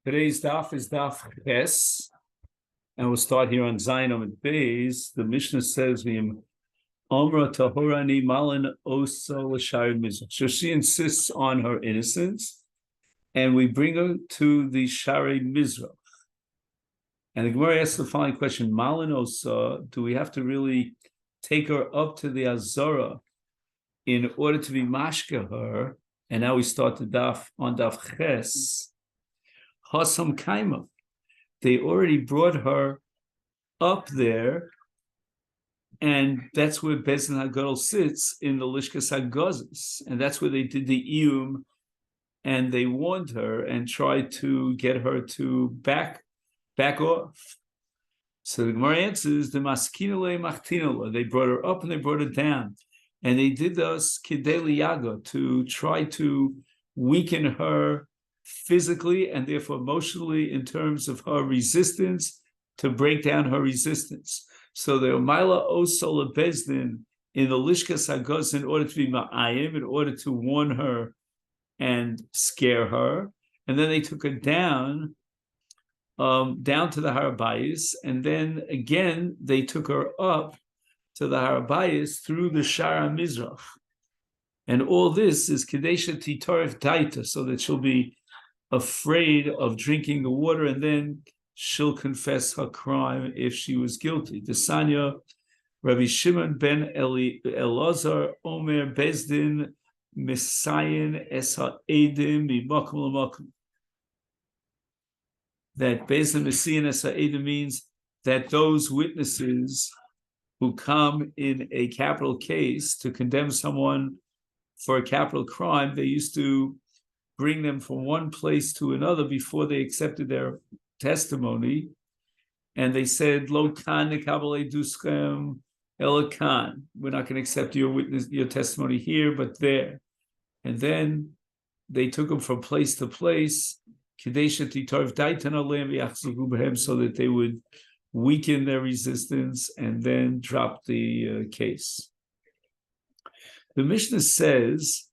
Today's daf is daf Ches, and we'll start here on Zayin Amud Beis. The Mishnah says, "V'im Omra tahorani malin osa l'shayir mizrach." So she insists on her innocence, and we bring her to the Shari Mizrach. And the Gemara asks the following question: Malin osa, do we have to really take her up to the Azara in order to be mashka her? And now we start the daf on daf Ches. Hasam Kaima. They already brought her up there, and that's where Bezin HaGadol sits in the Lishkas HaGazis, and that's where they did the Iyum, and they warned her and tried to get her to back off. So the Gemara answers, the Maskinale Machtinala. They brought her up and they brought her down, and they did this Kidei Yaga to try to weaken her physically and therefore emotionally in terms of her resistance, to break down her resistance. So the Omaila Osola Bezdin in the Lishkas Hagaz in order to be Ma'ayim, in order to warn her and scare her. And then they took her down to the Harabayis, and then again they took her up to the Harabayis through the Shara Mizrach. And all this is Kadesha Titorif Daita, so that she'll be afraid of drinking the water, and then she'll confess her crime if she was guilty. The Sanya, Rabbi Shimon ben Elazar, Omer Bezdin, Misayin es ha'edim mimakom l'makom. That Bezdin Misayin es ha'edim means that those witnesses who come in a capital case to condemn someone for a capital crime, they used to bring them from one place to another before they accepted their testimony, and they said, "Lo kan nekabel duschem ela kan." We're not going to accept your testimony here, but there. And then they took them from place to place, so that they would weaken their resistance and then drop the case. The Mishnah says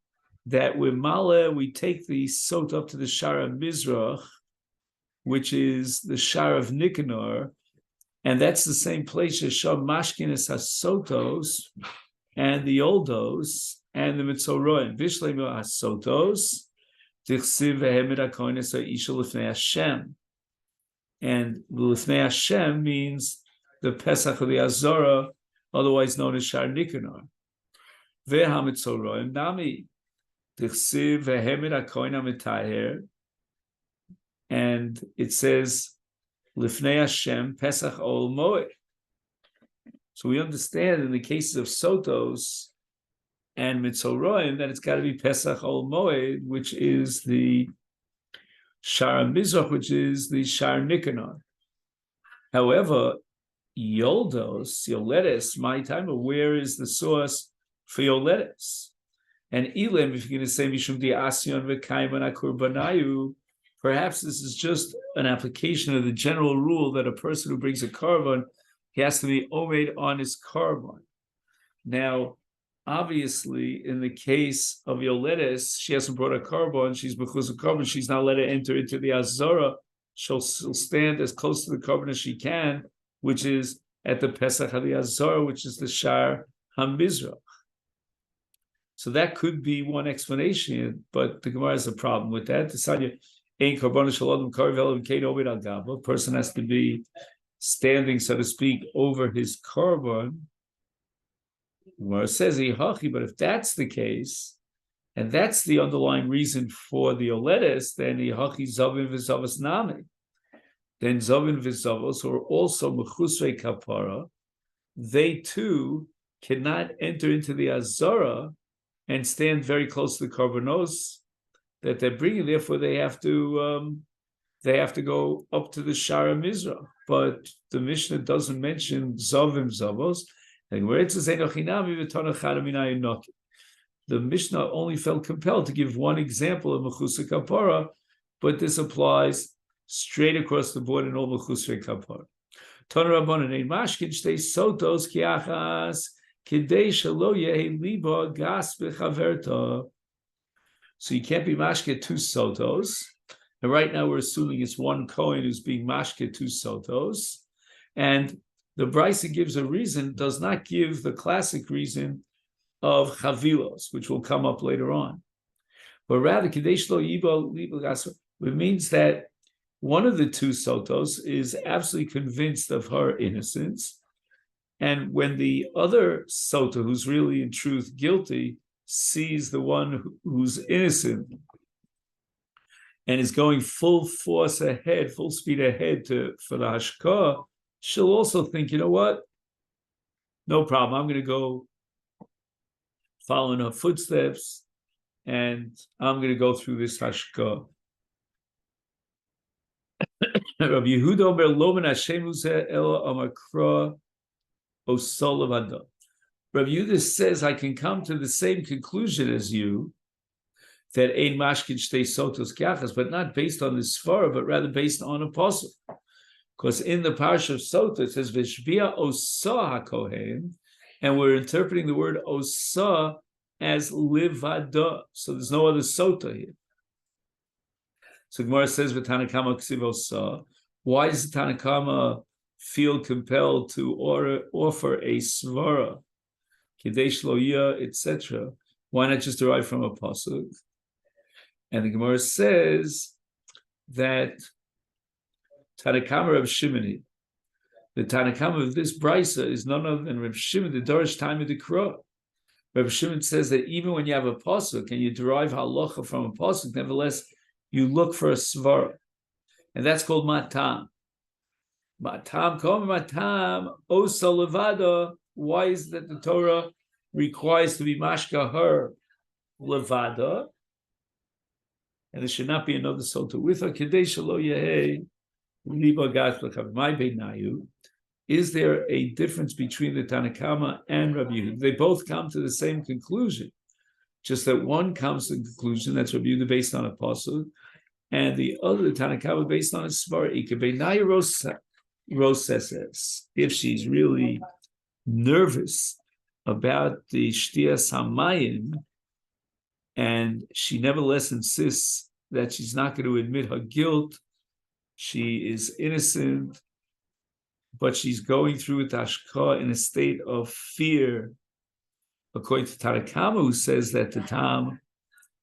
that with Male, we take the Sotah up to the Shara Mizrach, which is the Shara of Nicanor, and that's the same place as Sham Mashkinis HaSotos and the Oldos and the Mitzoroim. Vishlema HaSotos, Tichsiv Vehemid HaKoines HaIsha L'fnei Hashem. And L'fnei Hashem means the Pesach of the Azora, otherwise known as Shara Nicanor. Veha Mitzoroim Nami. And it says Lifnei Hashem Pesach Ol Moed. So we understand in the cases of Sotos and Mitzoroim that it's got to be Pesach Ol Moed, which is the Shara Mizrach, which is the Shara Nicanor. However, Yoledes, my time, where is the source for Yoledes? And Elam, if you're going to say Mishum di Asyon v'Kaiman Akurbanayu, perhaps this is just an application of the general rule that a person who brings a korban, he has to be omed on his korban. Now, obviously, in the case of Yoledes, she hasn't brought a korban, she's b'chuz a korban, she's not let her enter into the Azara, she'll stand as close to the korban as she can, which is at the Pesach of the Azara, which is the Shar HaMizrach. So that could be one explanation, but the Gemara has a problem with that. A person has to be standing, so to speak, over his korban. Gemara says, but if that's the case, and that's the underlying reason for the Oledes, then Zavin v'Zavos Nami. Then Zavin v'Zavos, who are also Mechusrei Kapara, they too cannot enter into the Azara and stand very close to the korbanos that they're bringing. Therefore, they have to go up to the Shara Mizrach. But the Mishnah doesn't mention Zavim Zavos. The Mishnah only felt compelled to give one example of Mechusa Kapara, but this applies straight across the board in all Mechusa Kapara. Tana Rabbanan ein mashkin shtei sotos kiachas. So you can't be mashke two sotos, And right now we're assuming it's one Kohen who's being mashke two sotos. And the Brisa gives a reason, does not give the classic reason of chavilos, which will come up later on. But rather, Kadesh lo yibo libo gaso, it means that one of the two sotos is absolutely convinced of her innocence. And when the other sota, who's really in truth guilty, sees the one who's innocent and is going full force ahead, full speed ahead for the hashkah, she'll also think, you know what? No problem. I'm going to go follow in her footsteps, and I'm going to go through this hashkah. Rabbi Yehuda Omer Lomen Hashem Uzeh Ela Amakra Osolavada. Rabbi Yehuda says, I can come to the same conclusion as you, that Ein Mashkin Shtei Sotos Kiachas, but not based on the Svara, but rather based on apostle. Because in the Parsha of Sotah, it says, Veshbia Osah HaKohen, and we're interpreting the word Osah as Livada. So there's no other Sotah here. So Gemara says, V'Tanakama Ksiv Osah. Why does the Tanakama feel compelled to offer a Svara, Kadesh Loya, etc.? Why not just derive from a pasuk? And the Gemara says that Tanakama Reb Shimoni, the Tanakama of this brisa is none other than Reb Shimon, the Dorish time of the Kra. Reb Shimon says that even when you have a pasuk and you derive halacha from a pasuk, nevertheless you look for a svara, and that's called matam. Matam, kom matam, osa levada. Why is that the Torah requires to be mashka her levada, and there should not be another sota with her? Kadesh lo yehei liba gas l'chav. My beinayu, is there a difference between the Tanakama and Rabbi Yehuda? They both come to the same conclusion, just that one comes to the conclusion that's Rabbi Yehuda based on a pasuk, and the other, the Tanakama, based on a svara. Roses, if she's really nervous about the Shtiyas Hamayim, and she nevertheless insists that she's not going to admit her guilt, she is innocent, but she's going through with Ashka in a state of fear, according to Tanakama, who says that the Tam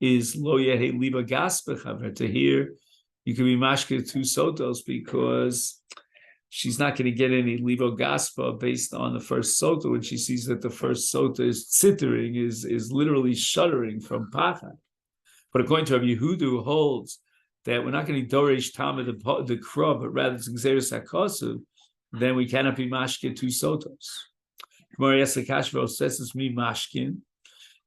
is Lo Yehe Liba Gaspechaver. To hear, you can be mashke two sotos because she's not going to get any Libo Gaspa based on the first sota when she sees that the first sota is tsittering, is literally shuddering from pachad. But according to Rabbi Yehuda, who holds that we're not going to doresh tam of the krah, but rather it's xeris hakosu, then we cannot be mashkin two sotos. Gemara Yasakash Roseses mi mashkin.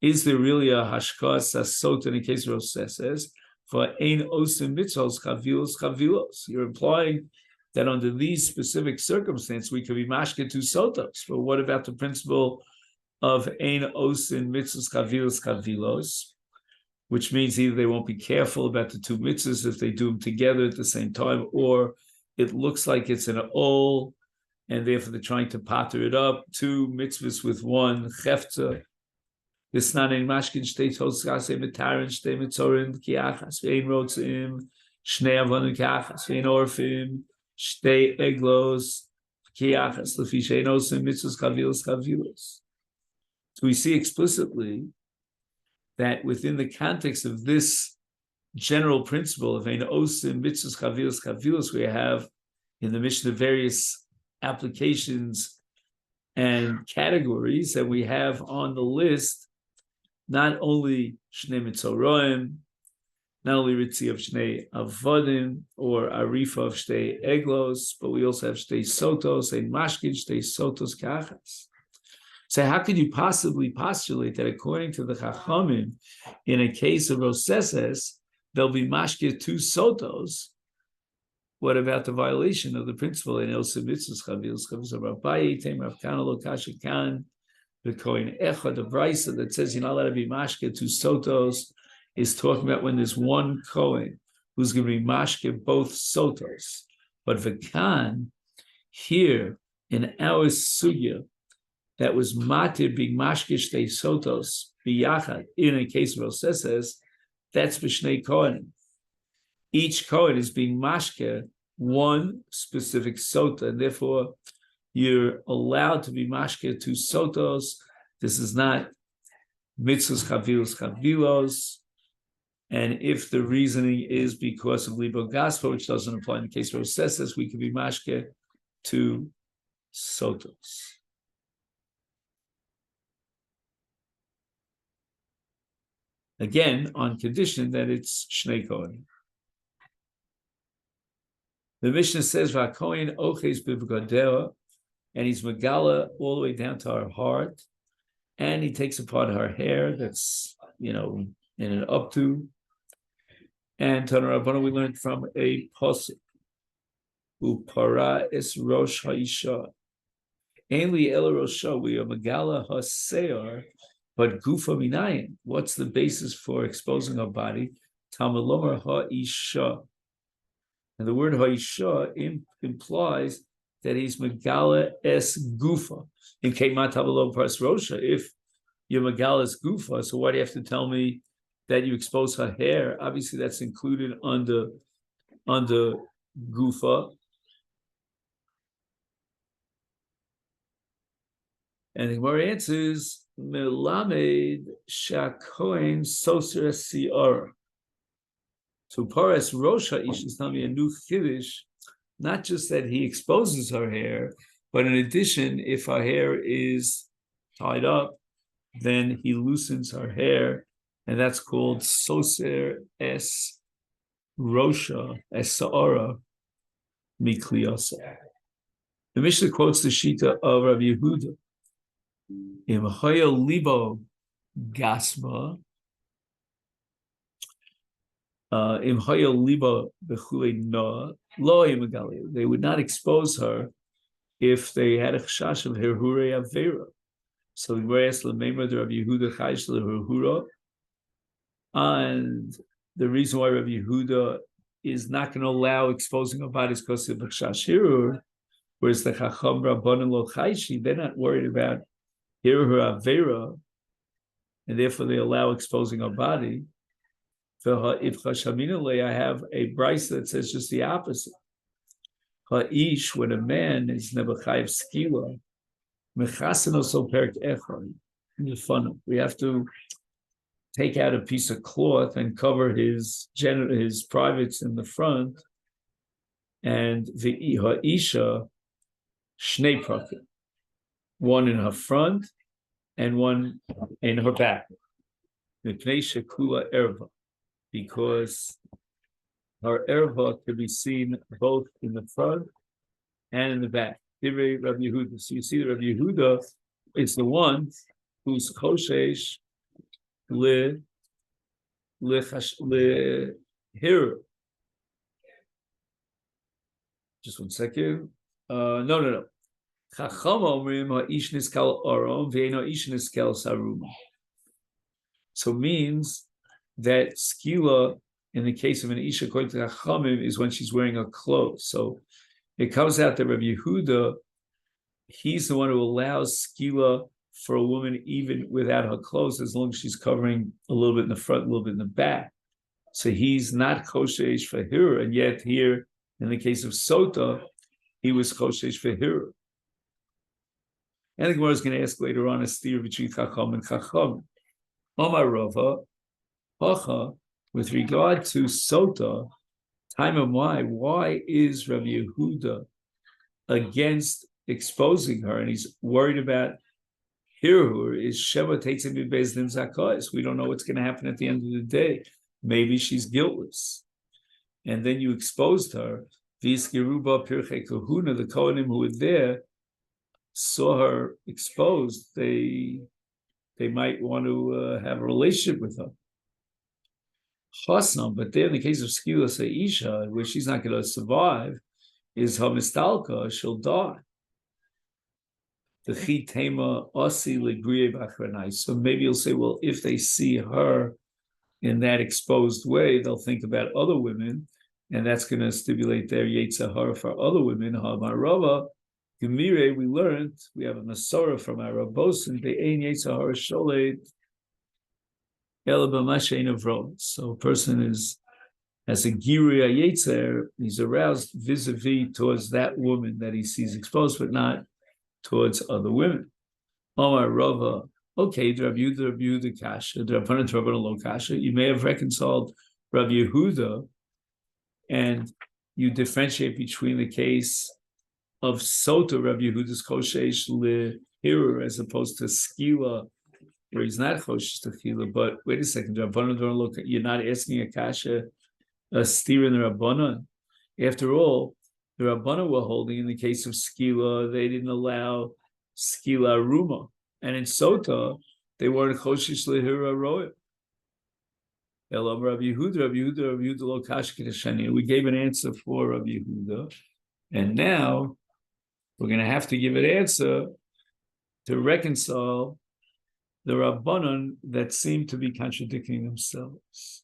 Is there really a hashkas sota in the case of Roseses? For ein osim mitzvos chavilos. You're implying that under these specific circumstances, we could be mashke two sotos. But what about the principle of ein osin mitzvos kavilos, which means either they won't be careful about the two mitzvahs if they do them together at the same time, or it looks like it's an ol, and therefore they're trying to patter it up, two mitzvahs with one chefta. This not in mashkin shtei toskase metarin shtei mitzorin kiachas vein rotzim shnei avonim kiachas vein orfim shtei eglos kiachas lefi shein osim mitzvos kavilos. So we see explicitly that within the context of this general principle of ein osim mitzvos kavilos, we have in the Mishnah various applications and categories that we have on the list. Not only Shnei Mitzoroim, not only Ritzi of Shnei Avodim or Arifa of Shtei Eglos, but we also have Shtei Sotos and Mashkin Shtei Sotos Kachas. So how could you possibly postulate that according to the Chachamim, in a case of Roseses, there'll be Mashkin two Sotos? What about the violation of the principle in Elsa Mitzvahs Chavilos Chavilos of Rabbayi, Tem Rav Kana Lo Kasha Kan, the Kohen Echad, the Brisa that says you're not allowed to be mashke two sotos, is talking about when there's one Kohen who's going to be mashke both sotos. But V'kan, here in our sugya, that was matir being mashke shtei sotos biyachad in a case of Roseses, that's b'shnei Kohen. each Kohen is being mashke one specific sotah, and therefore you're allowed to be mashke two sotos. This is not mitzvahs chavilos. And if the reasoning is because of libo gaspa, which doesn't apply in the case of Rosesses, we could be mashke two sotos. Again, on condition that it's Shnei Kohen. The Mishnah says, "V'Kohen oches b'vgadera," and he's megala all the way down to her heart, and he takes apart her hair that's in an updo. And Tana Rabbana, we learned from a pasuk, "Upara es rosh haisha." Ainli el rosha, we are megala haseor, but gufa minayin. What's the basis for exposing our body? Tamalomar haisha. And the word haisha implies that he's megala es gufa. In kemat tamalom paras rosha, if you're megala es gufa, so why do you have to tell me that you expose her hair? Obviously, that's included under gufa. And the Gemara answers, Melamed shakoin soser si'ara. So paras rosh ha'ish is telling me a new chiddush, not just that he exposes her hair, but in addition, if her hair is tied up, then he loosens her hair, and that's called soser es rosha es sa'ara mikliyasa. The Mishnah quotes the Shita of Rabbi Yehuda. Im haya libo gasma, im haya libo bechule na lo imagali. They would not expose her if they had a chashash of herhure avera. So the Gemara asks Lemeimer the Rabbi Yehuda chayish leherhura, and the reason why Rabbi Yehuda is not going to allow exposing her body is because of chashash hirur, whereas the Chacham Rabbanan lo chayishi, they're not worried about herhure avera, and therefore they allow exposing her body. If Chashaminale, I have a brisa that says just the opposite. Ha'ish, when a man is never chayiv skila, mechasen also perik echad. We have to take out a piece of cloth and cover his privates in the front, and the ha'isha shnei prakim, one in her front and one in her back. Mipnei shekula erva, because her erva could be seen both in the front and in the back. Divrei Rabbi Yehuda. So you see that Rabbi Yehuda is the one who's koshesh le hirur. Just 1 second. No. Chacham omrim ha'ish niskal orom ve'eno ish niskal saruma. So means that skila, in the case of an isha, according to Chachamim, is when she's wearing her clothes. So it comes out that Rabbi Yehuda, he's the one who allows skila for a woman even without her clothes, as long as she's covering a little bit in the front, a little bit in the back. So he's not koshesh for hirur, and yet here, in the case of Sotah, he was koshesh for hirur. And the Gemara is going to ask later on a steer between Chacham and Chacham. Omar Rava, Hacha, with regard to Sotah, time of why is Rabbi Yehuda against exposing her? And he's worried about hirur, is Sheva takes him in Beis Din Zakais. We don't know what's going to happen at the end of the day. Maybe she's guiltless. And then you exposed her. V'iskeruba pirchei kahuna, the Kohanim who were there saw her exposed. They might want to have a relationship with her. Chasam, but there in the case of skila seisha, where she's not going to survive, is hamistalka, she'll die. The chitema osi legriye b'achranai. So maybe you'll say, well, if they see her in that exposed way, they'll think about other women, and that's going to stimulate their yetzahara for other women. Hamarava Gemire, we learned, we have a Masorah from our Rabbosin, the Ein Yetzahara Sholed, so a person is as a Giria Yetzer, he's aroused vis-a-vis towards that woman that he sees exposed, but not towards other women. Omar Rava, okay, Rabbi Yehuda Kasha, Rabbanan Rabbanan Lo Kasha. You may have reconciled Rabbi Yehuda, and you differentiate between the case of Sotah, Rabbi Yehuda's Koshesh Lehirur, as opposed to Skila, where he's not Koshesh Techila. But wait a second, Rabbanan Rabbanan Lo, you're not asking a Kasha, a steer in the Rabbanan. After all, the Rabbanan were holding in the case of Skila, they didn't allow Skila Ruma. And in Sotah, they weren't Choshish Lehira Roya. Rabbi Yehuda Lo Kashka Shani. We gave an answer for Rabbi Yehuda, and now we're going to have to give an answer to reconcile the Rabbanan that seem to be contradicting themselves.